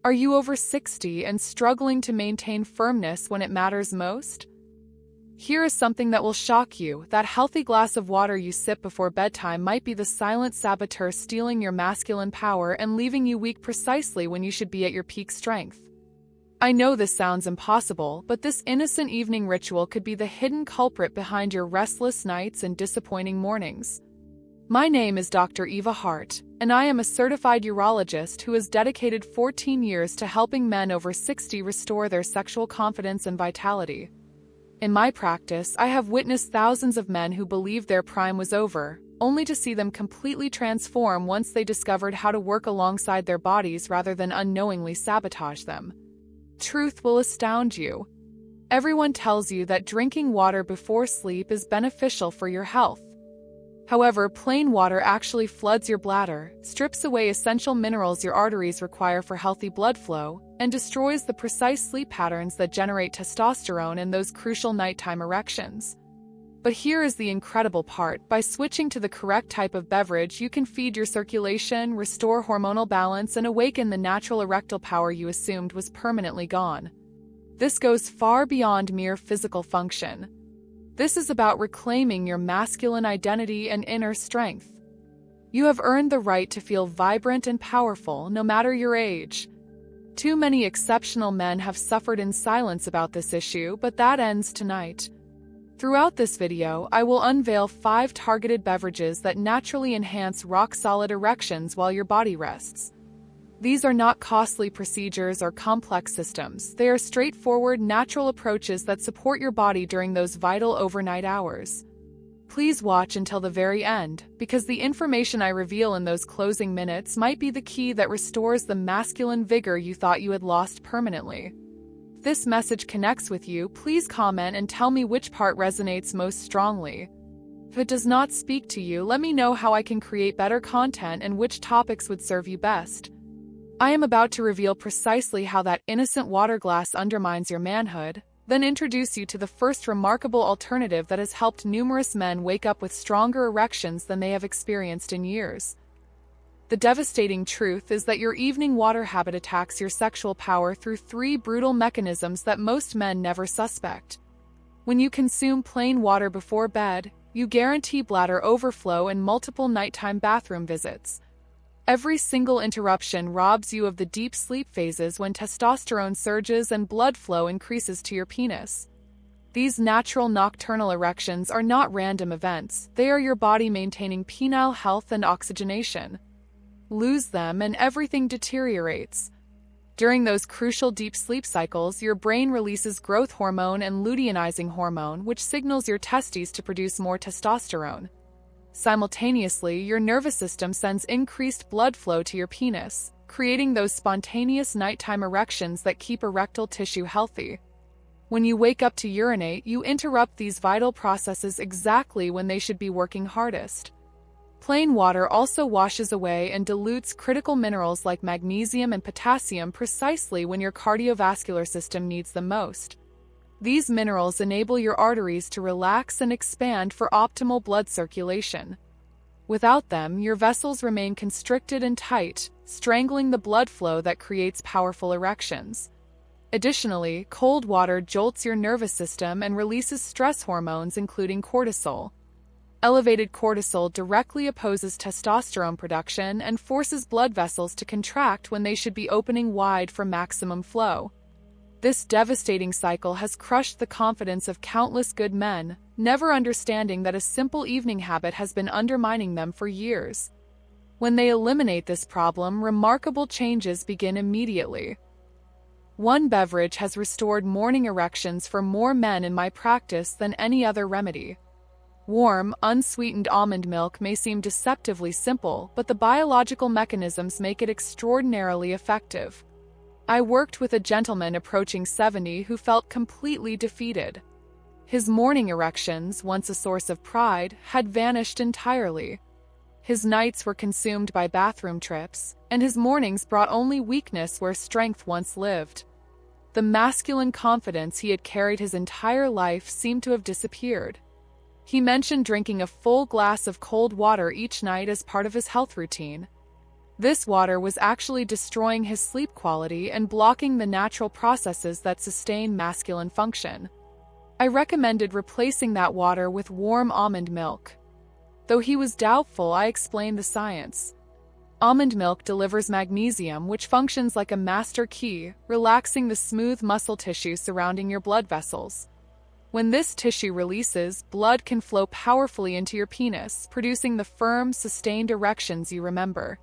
Are you over 60 and struggling to maintain firmness when it matters most? Here is something that will shock you. That healthy glass of water you sip before bedtime might be the silent saboteur stealing your masculine power and leaving you weak precisely when you should be at your peak strength. I know this sounds impossible, but this innocent evening ritual could be the hidden culprit behind your restless nights and disappointing mornings. My name is Dr. Eva Hart, and I am a certified urologist who has dedicated 14 years to helping men over 60 restore their sexual confidence and vitality. In my practice, I have witnessed thousands of men who believed their prime was over, only to see them completely transform once they discovered how to work alongside their bodies rather than unknowingly sabotage them. Truth will astound you. Everyone tells you that drinking water before sleep is beneficial for your health. However, plain water actually floods your bladder, strips away essential minerals your arteries require for healthy blood flow, and destroys the precise sleep patterns that generate testosterone and those crucial nighttime erections. But here is the incredible part: by switching to the correct type of beverage, you can feed your circulation, restore hormonal balance, and awaken the natural erectile power you assumed was permanently gone. This goes far beyond mere physical function. This is about reclaiming your masculine identity and inner strength. You have earned the right to feel vibrant and powerful no matter your age. Too many exceptional men have suffered in silence about this issue, but that ends tonight. Throughout this video, I will unveil 5 targeted beverages that naturally enhance rock-solid erections while your body rests. These are not costly procedures or complex systems. They are straightforward, natural approaches that support your body during those vital overnight hours. Please watch until the very end, because the information I reveal in those closing minutes might be the key that restores the masculine vigor you thought you had lost permanently. If this message connects with you, please comment and tell me which part resonates most strongly. If it does not speak to you, let me know how I can create better content and which topics would serve you best. I am about to reveal precisely how that innocent water glass undermines your manhood, then introduce you to the first remarkable alternative that has helped numerous men wake up with stronger erections than they have experienced in years. The devastating truth is that your evening water habit attacks your sexual power through 3 brutal mechanisms that most men never suspect. When you consume plain water before bed, you guarantee bladder overflow and multiple nighttime bathroom visits. Every single interruption robs you of the deep sleep phases when testosterone surges and blood flow increases to your penis. These natural nocturnal erections are not random events. They are your body maintaining penile health and oxygenation. Lose them and everything deteriorates. During those crucial deep sleep cycles, your brain releases growth hormone and luteinizing hormone, which signals your testes to produce more testosterone. Simultaneously, your nervous system sends increased blood flow to your penis, creating those spontaneous nighttime erections that keep erectile tissue healthy. When you wake up to urinate, you interrupt these vital processes exactly when they should be working hardest. Plain water also washes away and dilutes critical minerals like magnesium and potassium precisely when your cardiovascular system needs them most. These minerals enable your arteries to relax and expand for optimal blood circulation. Without them, your vessels remain constricted and tight, strangling the blood flow that creates powerful erections. Additionally, cold water jolts your nervous system and releases stress hormones including cortisol. Elevated cortisol directly opposes testosterone production and forces blood vessels to contract when they should be opening wide for maximum flow. This devastating cycle has crushed the confidence of countless good men, never understanding that a simple evening habit has been undermining them for years. When they eliminate this problem, remarkable changes begin immediately. One beverage has restored morning erections for more men in my practice than any other remedy. Warm, unsweetened almond milk may seem deceptively simple, but the biological mechanisms make it extraordinarily effective. I worked with a gentleman approaching 70 who felt completely defeated. His morning erections, once a source of pride, had vanished entirely. His nights were consumed by bathroom trips, and his mornings brought only weakness where strength once lived. The masculine confidence he had carried his entire life seemed to have disappeared. He mentioned drinking a full glass of cold water each night as part of his health routine. This water was actually destroying his sleep quality and blocking the natural processes that sustain masculine function. I recommended replacing that water with warm almond milk. Though he was doubtful, I explained the science. Almond milk delivers magnesium, which functions like a master key, relaxing the smooth muscle tissue surrounding your blood vessels. When this tissue releases, blood can flow powerfully into your penis, producing the firm, sustained erections you remember.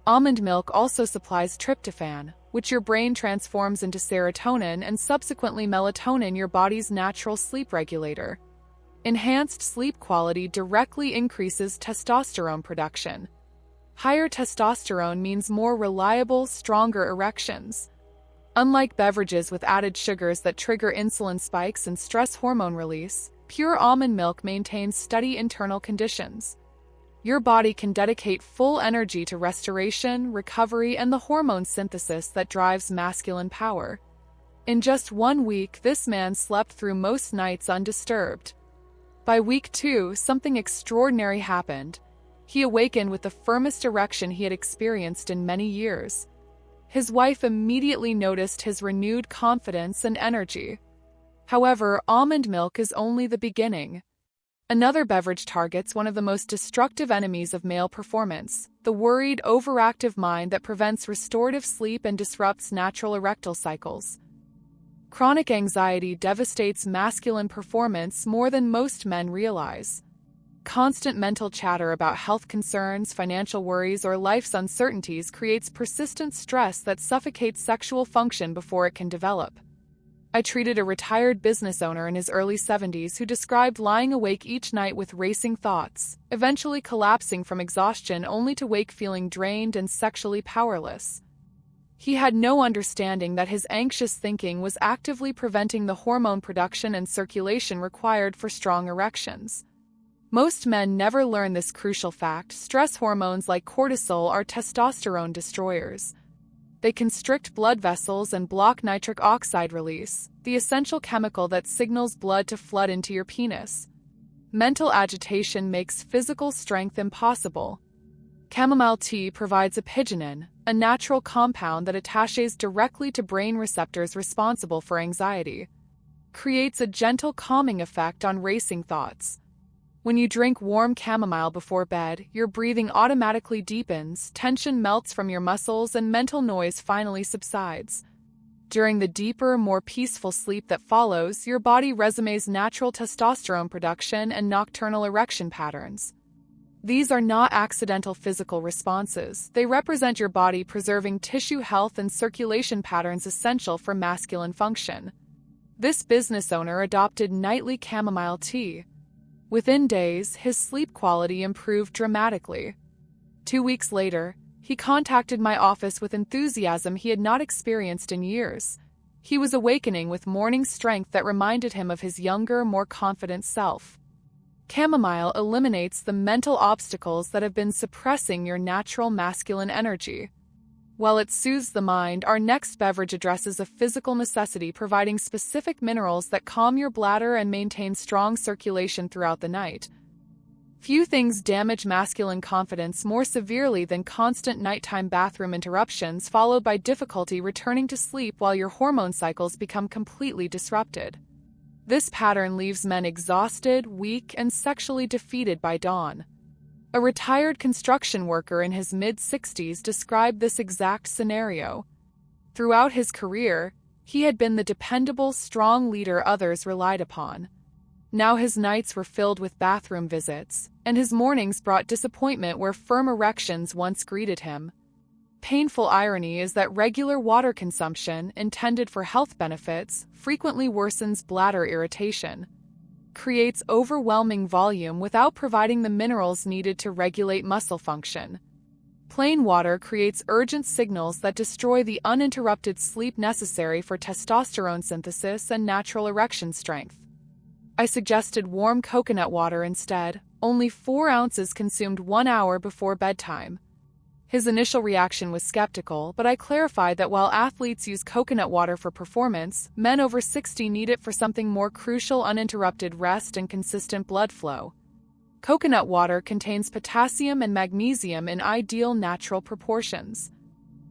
Almond milk also supplies tryptophan, which your brain transforms into serotonin and subsequently melatonin, your body's natural sleep regulator. Enhanced sleep quality directly increases testosterone production. Higher testosterone means more reliable, stronger erections. Unlike beverages with added sugars that trigger insulin spikes and stress hormone release, pure almond milk maintains steady internal conditions. Your body can dedicate full energy to restoration, recovery, and the hormone synthesis that drives masculine power. In just 1 week, this man slept through most nights undisturbed. By week 2, something extraordinary happened. He awakened with the firmest erection he had experienced in many years. His wife immediately noticed his renewed confidence and energy. However, almond milk is only the beginning. Another beverage targets one of the most destructive enemies of male performance, the worried, overactive mind that prevents restorative sleep and disrupts natural erectile cycles. Chronic anxiety devastates masculine performance more than most men realize. Constant mental chatter about health concerns, financial worries, or life's uncertainties creates persistent stress that suffocates sexual function before it can develop. I treated a retired business owner in his early 70s who described lying awake each night with racing thoughts, eventually collapsing from exhaustion only to wake feeling drained and sexually powerless. He had no understanding that his anxious thinking was actively preventing the hormone production and circulation required for strong erections. Most men never learn this crucial fact. Stress hormones like cortisol are testosterone destroyers. They constrict blood vessels and block nitric oxide release, the essential chemical that signals blood to flood into your penis. Mental agitation makes physical strength impossible. Chamomile tea provides epigenin, a natural compound that attaches directly to brain receptors responsible for anxiety. Creates a gentle calming effect on racing thoughts. When you drink warm chamomile before bed, your breathing automatically deepens, tension melts from your muscles, and mental noise finally subsides. During the deeper, more peaceful sleep that follows, your body resumes natural testosterone production and nocturnal erection patterns. These are not accidental physical responses. They represent your body preserving tissue health and circulation patterns essential for masculine function. This business owner adopted nightly chamomile tea. Within days, his sleep quality improved dramatically. 2 weeks later, he contacted my office with enthusiasm he had not experienced in years. He was awakening with morning strength that reminded him of his younger, more confident self. Chamomile eliminates the mental obstacles that have been suppressing your natural masculine energy. While it soothes the mind, our next beverage addresses a physical necessity, providing specific minerals that calm your bladder and maintain strong circulation throughout the night. Few things damage masculine confidence more severely than constant nighttime bathroom interruptions followed by difficulty returning to sleep while your hormone cycles become completely disrupted. This pattern leaves men exhausted, weak, and sexually defeated by dawn. A retired construction worker in his mid-60s described this exact scenario. Throughout his career, he had been the dependable, strong leader others relied upon. Now his nights were filled with bathroom visits, and his mornings brought disappointment where firm erections once greeted him. Painful irony is that regular water consumption, intended for health benefits, frequently worsens bladder irritation. Creates overwhelming volume without providing the minerals needed to regulate muscle function. Plain water creates urgent signals that destroy the uninterrupted sleep necessary for testosterone synthesis and natural erection strength. I suggested warm coconut water instead, only 4 ounces consumed 1 hour before bedtime. His initial reaction was skeptical, but I clarified that while athletes use coconut water for performance, men over 60 need it for something more crucial: uninterrupted rest and consistent blood flow. Coconut water contains potassium and magnesium in ideal natural proportions.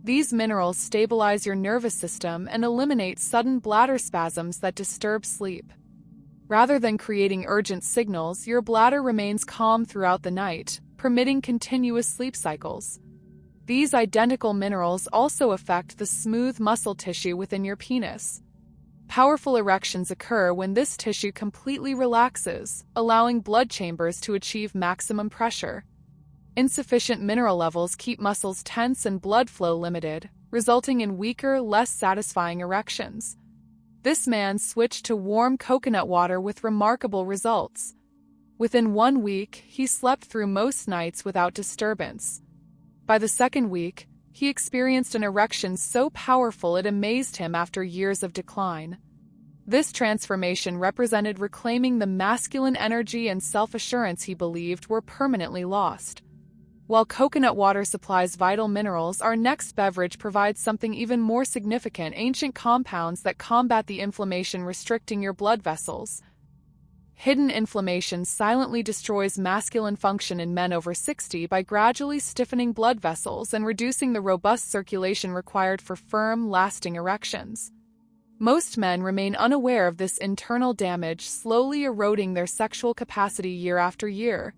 These minerals stabilize your nervous system and eliminate sudden bladder spasms that disturb sleep. Rather than creating urgent signals, your bladder remains calm throughout the night, permitting continuous sleep cycles. These identical minerals also affect the smooth muscle tissue within your penis. Powerful erections occur when this tissue completely relaxes, allowing blood chambers to achieve maximum pressure. Insufficient mineral levels keep muscles tense and blood flow limited, resulting in weaker, less satisfying erections. This man switched to warm coconut water with remarkable results. Within 1 week, he slept through most nights without disturbance. By the second week, he experienced an erection so powerful it amazed him after years of decline. This transformation represented reclaiming the masculine energy and self-assurance he believed were permanently lost. While coconut water supplies vital minerals, our next beverage provides something even more significant: ancient compounds that combat the inflammation restricting your blood vessels. Hidden inflammation silently destroys masculine function in men over 60 by gradually stiffening blood vessels and reducing the robust circulation required for firm, lasting erections. Most men remain unaware of this internal damage, slowly eroding their sexual capacity year after year.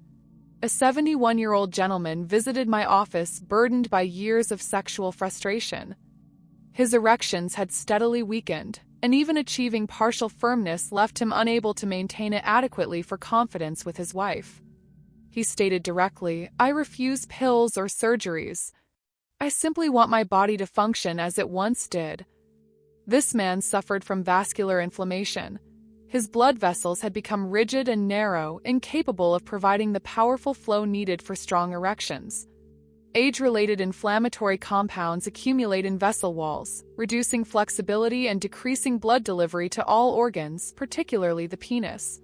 A 71-year-old gentleman visited my office burdened by years of sexual frustration. His erections had steadily weakened, and even achieving partial firmness left him unable to maintain it adequately for confidence with his wife. He stated directly, "I refuse pills or surgeries. I simply want my body to function as it once did." This man suffered from vascular inflammation. His blood vessels had become rigid and narrow, incapable of providing the powerful flow needed for strong erections. Age-related inflammatory compounds accumulate in vessel walls, reducing flexibility and decreasing blood delivery to all organs, particularly the penis.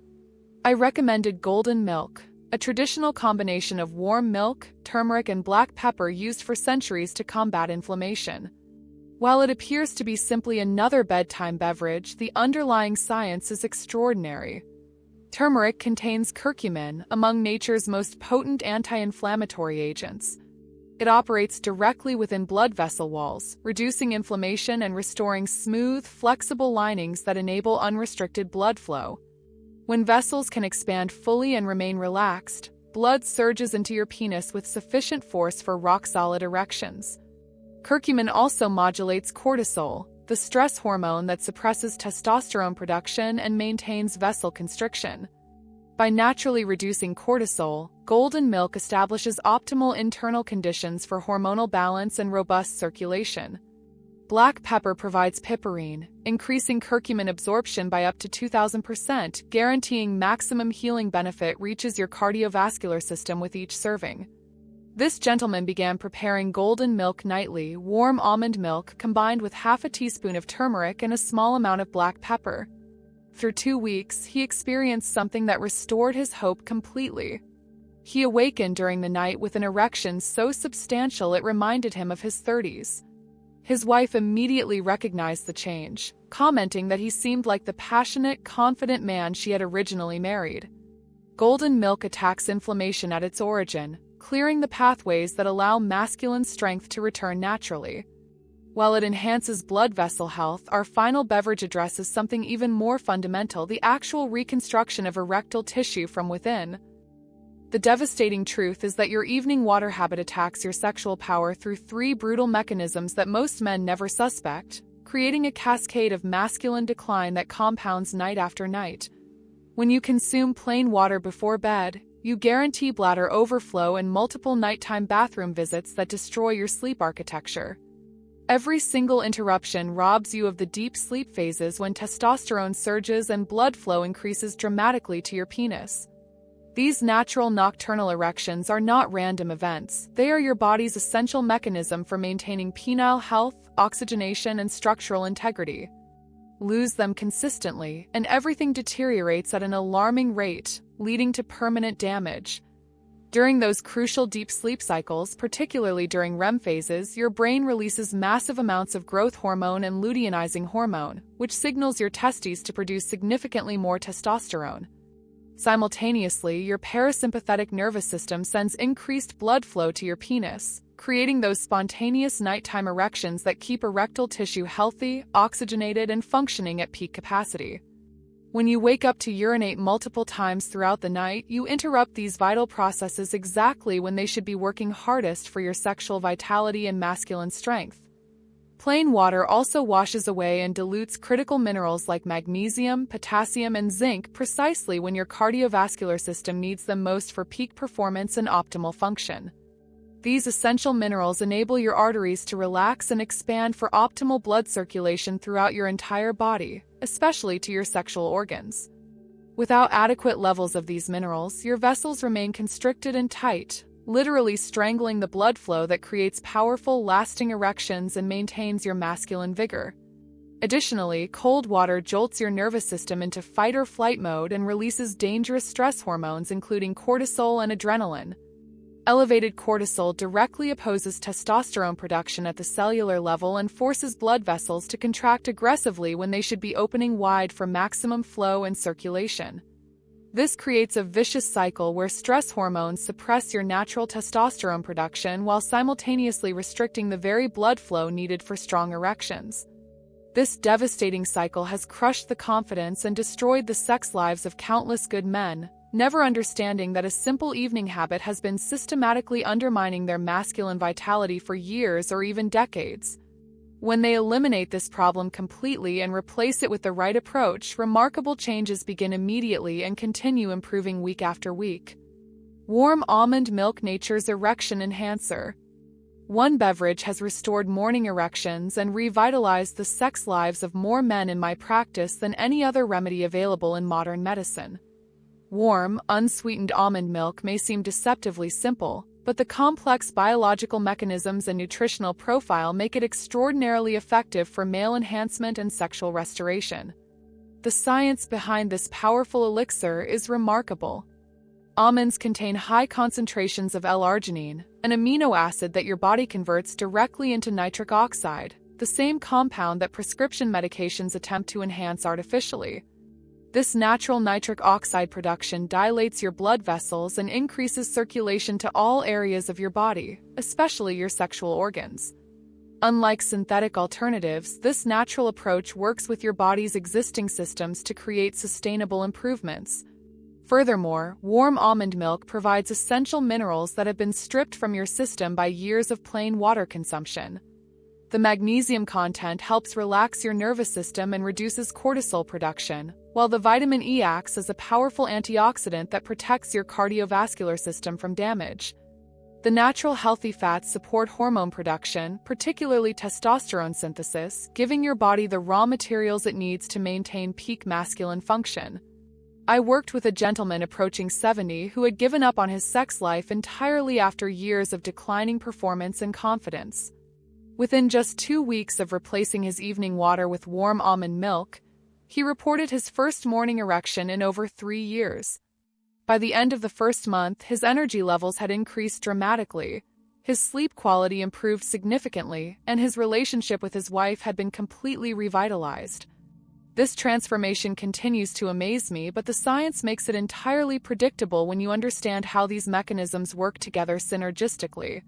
I recommended golden milk, a traditional combination of warm milk, turmeric, and black pepper used for centuries to combat inflammation. While it appears to be simply another bedtime beverage, the underlying science is extraordinary. Turmeric contains curcumin, among nature's most potent anti-inflammatory agents. It operates directly within blood vessel walls, reducing inflammation and restoring smooth, flexible linings that enable unrestricted blood flow. When vessels can expand fully and remain relaxed, blood surges into your penis with sufficient force for rock-solid erections. Curcumin also modulates cortisol, the stress hormone that suppresses testosterone production and maintains vessel constriction. By naturally reducing cortisol, golden milk establishes optimal internal conditions for hormonal balance and robust circulation. Black pepper provides piperine, increasing curcumin absorption by up to 2,000%, guaranteeing maximum healing benefit reaches your cardiovascular system with each serving. This gentleman began preparing golden milk nightly, warm almond milk combined with half a teaspoon of turmeric and a small amount of black pepper. Through 2 weeks, he experienced something that restored his hope completely. He awakened during the night with an erection so substantial it reminded him of his 30s. His wife immediately recognized the change, commenting that he seemed like the passionate, confident man she had originally married. Golden milk attacks inflammation at its origin, clearing the pathways that allow masculine strength to return naturally. While it enhances blood vessel health, our final beverage addresses something even more fundamental: the actual reconstruction of erectile tissue from within. The devastating truth is that your evening water habit attacks your sexual power through 3 brutal mechanisms that most men never suspect, creating a cascade of masculine decline that compounds night after night. When you consume plain water before bed, you guarantee bladder overflow and multiple nighttime bathroom visits that destroy your sleep architecture. Every single interruption robs you of the deep sleep phases when testosterone surges and blood flow increases dramatically to your penis. These natural nocturnal erections are not random events. They are your body's essential mechanism for maintaining penile health, oxygenation, and structural integrity. Lose them consistently, and everything deteriorates at an alarming rate, leading to permanent damage. During those crucial deep sleep cycles, particularly during REM phases, your brain releases massive amounts of growth hormone and luteinizing hormone, which signals your testes to produce significantly more testosterone. Simultaneously, your parasympathetic nervous system sends increased blood flow to your penis, creating those spontaneous nighttime erections that keep erectile tissue healthy, oxygenated, and functioning at peak capacity. When you wake up to urinate multiple times throughout the night, you interrupt these vital processes exactly when they should be working hardest for your sexual vitality and masculine strength. Plain water also washes away and dilutes critical minerals like magnesium, potassium, and zinc precisely when your cardiovascular system needs them most for peak performance and optimal function. These essential minerals enable your arteries to relax and expand for optimal blood circulation throughout your entire body, especially to your sexual organs. Without adequate levels of these minerals, your vessels remain constricted and tight, literally strangling the blood flow that creates powerful, lasting erections and maintains your masculine vigor. Additionally, cold water jolts your nervous system into fight-or-flight mode and releases dangerous stress hormones including cortisol and adrenaline. Elevated cortisol directly opposes testosterone production at the cellular level and forces blood vessels to contract aggressively when they should be opening wide for maximum flow and circulation. This creates a vicious cycle where stress hormones suppress your natural testosterone production while simultaneously restricting the very blood flow needed for strong erections. This devastating cycle has crushed the confidence and destroyed the sex lives of countless good men, never understanding that a simple evening habit has been systematically undermining their masculine vitality for years or even decades. When they eliminate this problem completely and replace it with the right approach, remarkable changes begin immediately and continue improving week after week. Warm almond milk, nature's erection enhancer. One beverage has restored morning erections and revitalized the sex lives of more men in my practice than any other remedy available in modern medicine. Warm, unsweetened almond milk may seem deceptively simple, but the complex biological mechanisms and nutritional profile make it extraordinarily effective for male enhancement and sexual restoration. The science behind this powerful elixir is remarkable. Almonds contain high concentrations of L-arginine, an amino acid that your body converts directly into nitric oxide, the same compound that prescription medications attempt to enhance artificially. This natural nitric oxide production dilates your blood vessels and increases circulation to all areas of your body, especially your sexual organs. Unlike synthetic alternatives, this natural approach works with your body's existing systems to create sustainable improvements. Furthermore, warm almond milk provides essential minerals that have been stripped from your system by years of plain water consumption. The magnesium content helps relax your nervous system and reduces cortisol production, while the vitamin E acts as a powerful antioxidant that protects your cardiovascular system from damage. The natural healthy fats support hormone production, particularly testosterone synthesis, giving your body the raw materials it needs to maintain peak masculine function. I worked with a gentleman approaching 70 who had given up on his sex life entirely after years of declining performance and confidence. Within just 2 weeks of replacing his evening water with warm almond milk, he reported his first morning erection in over 3 years. By the end of the first month, his energy levels had increased dramatically, his sleep quality improved significantly, and his relationship with his wife had been completely revitalized. This transformation continues to amaze me, but the science makes it entirely predictable when you understand how these mechanisms work together synergistically.